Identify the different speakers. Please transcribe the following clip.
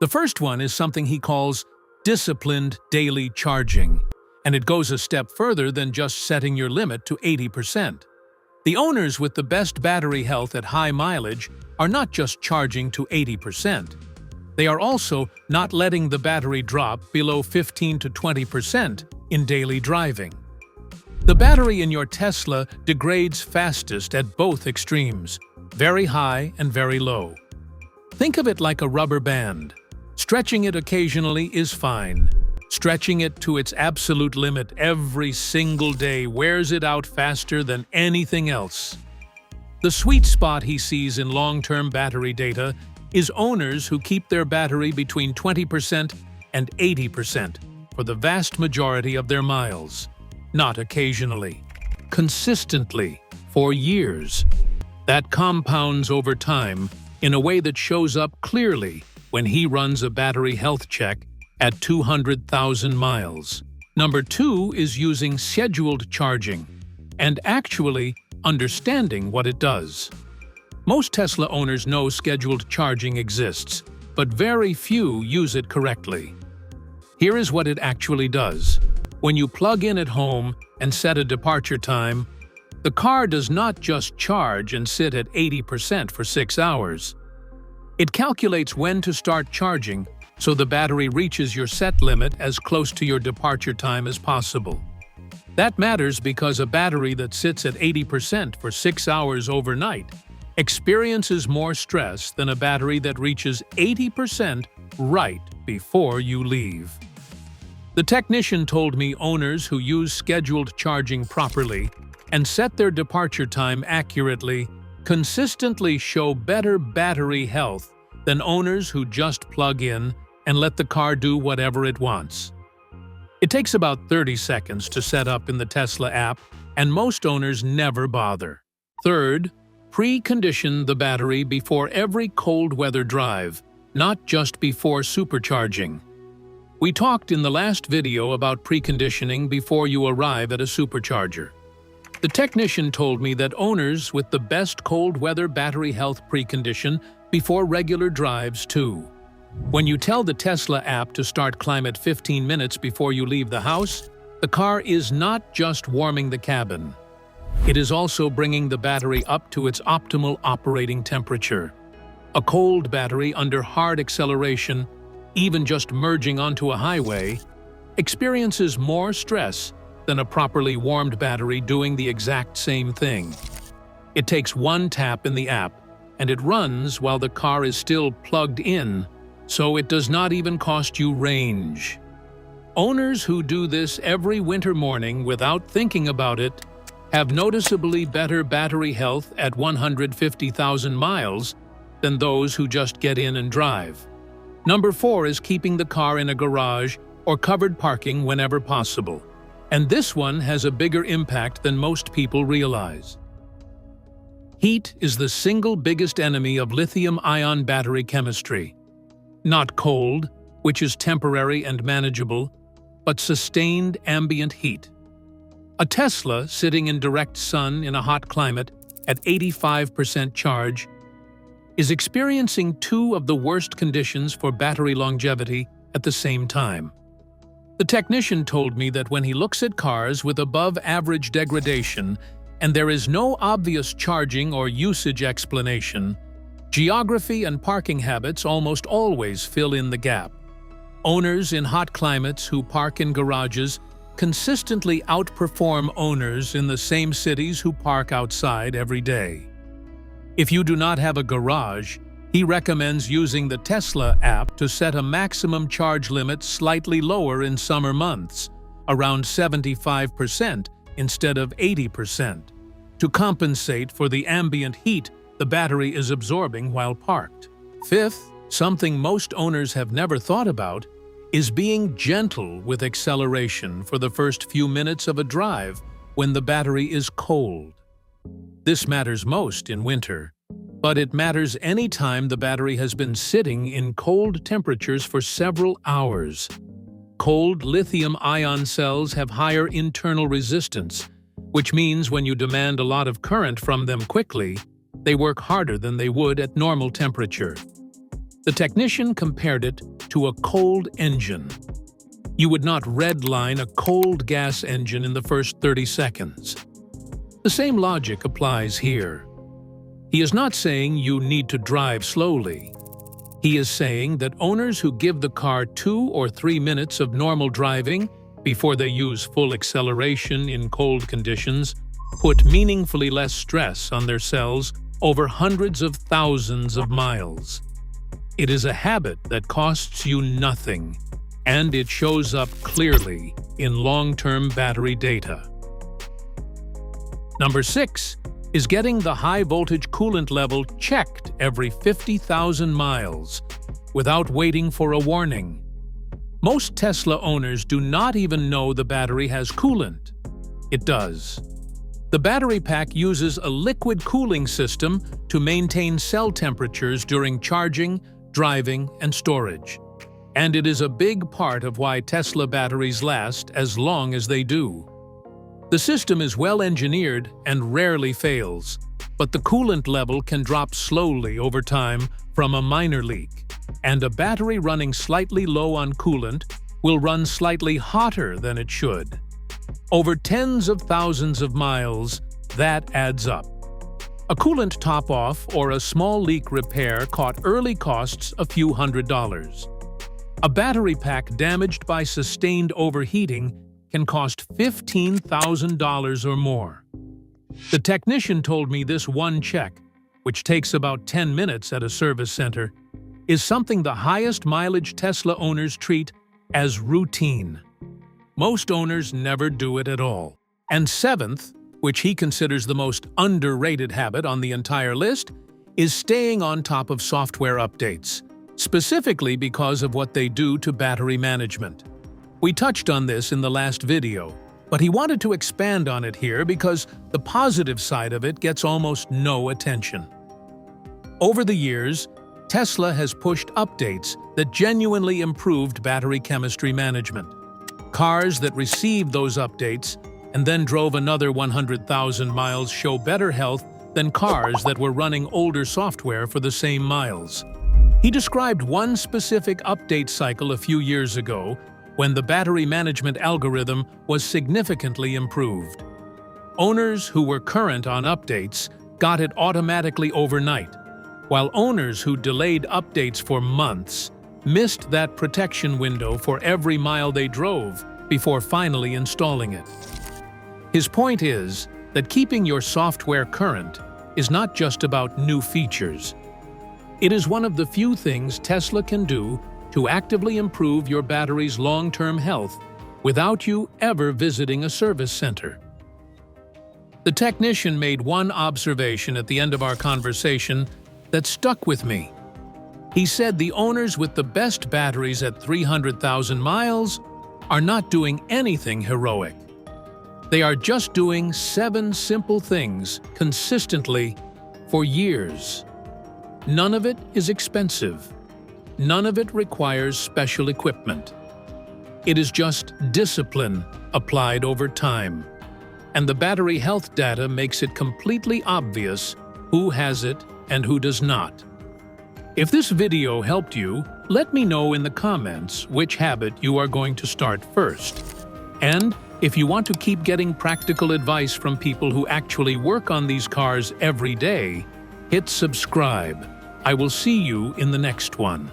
Speaker 1: The first one is something he calls disciplined daily charging, and it goes a step further than just setting your limit to 80%. The owners with the best battery health at high mileage are not just charging to 80%. They are also not letting the battery drop below 15 to 20% in daily driving. The battery in your Tesla degrades fastest at both extremes, very high and very low. Think of it like a rubber band. Stretching it occasionally is fine. Stretching it to its absolute limit every single day wears it out faster than anything else. The sweet spot he sees in long-term battery data is owners who keep their battery between 20% and 80% for the vast majority of their miles. Not occasionally. Consistently, for years. That compounds over time in a way that shows up clearly when he runs a battery health check at 200,000 miles. Number 2 is using scheduled charging and actually understanding what it does. Most Tesla owners know scheduled charging exists, but very few use it correctly. Here is what it actually does. When you plug in at home and set a departure time, the car does not just charge and sit at 80% for 6 hours. It calculates when to start charging so the battery reaches your set limit as close to your departure time as possible. That matters because a battery that sits at 80% for 6 hours overnight experiences more stress than a battery that reaches 80% right before you leave. The technician told me owners who use scheduled charging properly and set their departure time accurately consistently show better battery health than owners who just plug in and let the car do whatever it wants. It takes about 30 seconds to set up in the Tesla app, and most owners never bother. Third, precondition the battery before every cold weather drive, not just before supercharging. We talked in the last video about preconditioning before you arrive at a supercharger. The technician told me that owners with the best cold weather battery health precondition before regular drives too. When you tell the Tesla app to start climate 15 minutes before you leave the house, the car is not just warming the cabin. It is also bringing the battery up to its optimal operating temperature. A cold battery under hard acceleration, even just merging onto a highway, experiences more stress than a properly warmed battery doing the exact same thing. It takes one tap in the app, and it runs while the car is still plugged in, so it does not even cost you range. Owners who do this every winter morning without thinking about it have noticeably better battery health at 150,000 miles than those who just get in and drive. Number 4 is keeping the car in a garage or covered parking whenever possible. And this one has a bigger impact than most people realize. Heat is the single biggest enemy of lithium-ion battery chemistry. Not cold, which is temporary and manageable, but sustained ambient heat. A Tesla sitting in direct sun in a hot climate at 85% charge is experiencing 2 of the worst conditions for battery longevity at the same time. The technician told me that when he looks at cars with above-average degradation and there is no obvious charging or usage explanation, geography and parking habits almost always fill in the gap. Owners in hot climates who park in garages consistently outperform owners in the same cities who park outside every day. If you do not have a garage, he recommends using the Tesla app to set a maximum charge limit slightly lower in summer months, around 75% instead of 80%, to compensate for the ambient heat the battery is absorbing while parked. Fifth, something most owners have never thought about, is being gentle with acceleration for the first few minutes of a drive when the battery is cold. This matters most in winter. But it matters any time the battery has been sitting in cold temperatures for several hours. Cold lithium-ion cells have higher internal resistance, which means when you demand a lot of current from them quickly, they work harder than they would at normal temperature. The technician compared it to a cold engine. You would not redline a cold gas engine in the first 30 seconds. The same logic applies here. He is not saying you need to drive slowly. He is saying that owners who give the car 2 or 3 minutes of normal driving before they use full acceleration in cold conditions put meaningfully less stress on their cells over hundreds of thousands of miles. It is a habit that costs you nothing, and it shows up clearly in long-term battery data. Number 6 is getting the high-voltage coolant level checked every 50,000 miles without waiting for a warning. Most Tesla owners do not even know the battery has coolant. It does. The battery pack uses a liquid cooling system to maintain cell temperatures during charging, driving, and storage. And it is a big part of why Tesla batteries last as long as they do. The system is well engineered and rarely fails, but the coolant level can drop slowly over time from a minor leak, and a battery running slightly low on coolant will run slightly hotter than it should. Over tens of thousands of miles, that adds up. A coolant top-off or a small leak repair caught early costs a few $100s. A battery pack damaged by sustained overheating can cost $15,000 or more. The technician told me this one check, which takes about 10 minutes at a service center, is something the highest mileage Tesla owners treat as routine. Most owners never do it at all. And 7th, which he considers the most underrated habit on the entire list, is staying on top of software updates, specifically because of what they do to battery management. We touched on this in the last video, but he wanted to expand on it here because the positive side of it gets almost no attention. Over the years, Tesla has pushed updates that genuinely improved battery chemistry management. Cars that received those updates and then drove another 100,000 miles show better health than cars that were running older software for the same miles. He described one specific update cycle a few years ago when the battery management algorithm was significantly improved. Owners who were current on updates got it automatically overnight, while owners who delayed updates for months missed that protection window for every mile they drove before finally installing it. His point is that keeping your software current is not just about new features. It is one of the few things Tesla can do to actively improve your battery's long-term health without you ever visiting a service center. The technician made one observation at the end of our conversation that stuck with me. He said the owners with the best batteries at 300,000 miles are not doing anything heroic. They are just doing 7 simple things consistently for years. None of it is expensive. None of it requires special equipment. It is just discipline applied over time. And the battery health data makes it completely obvious who has it and who does not. If this video helped you, let me know in the comments which habit you are going to start first. And if you want to keep getting practical advice from people who actually work on these cars every day, hit subscribe. I will see you in the next one.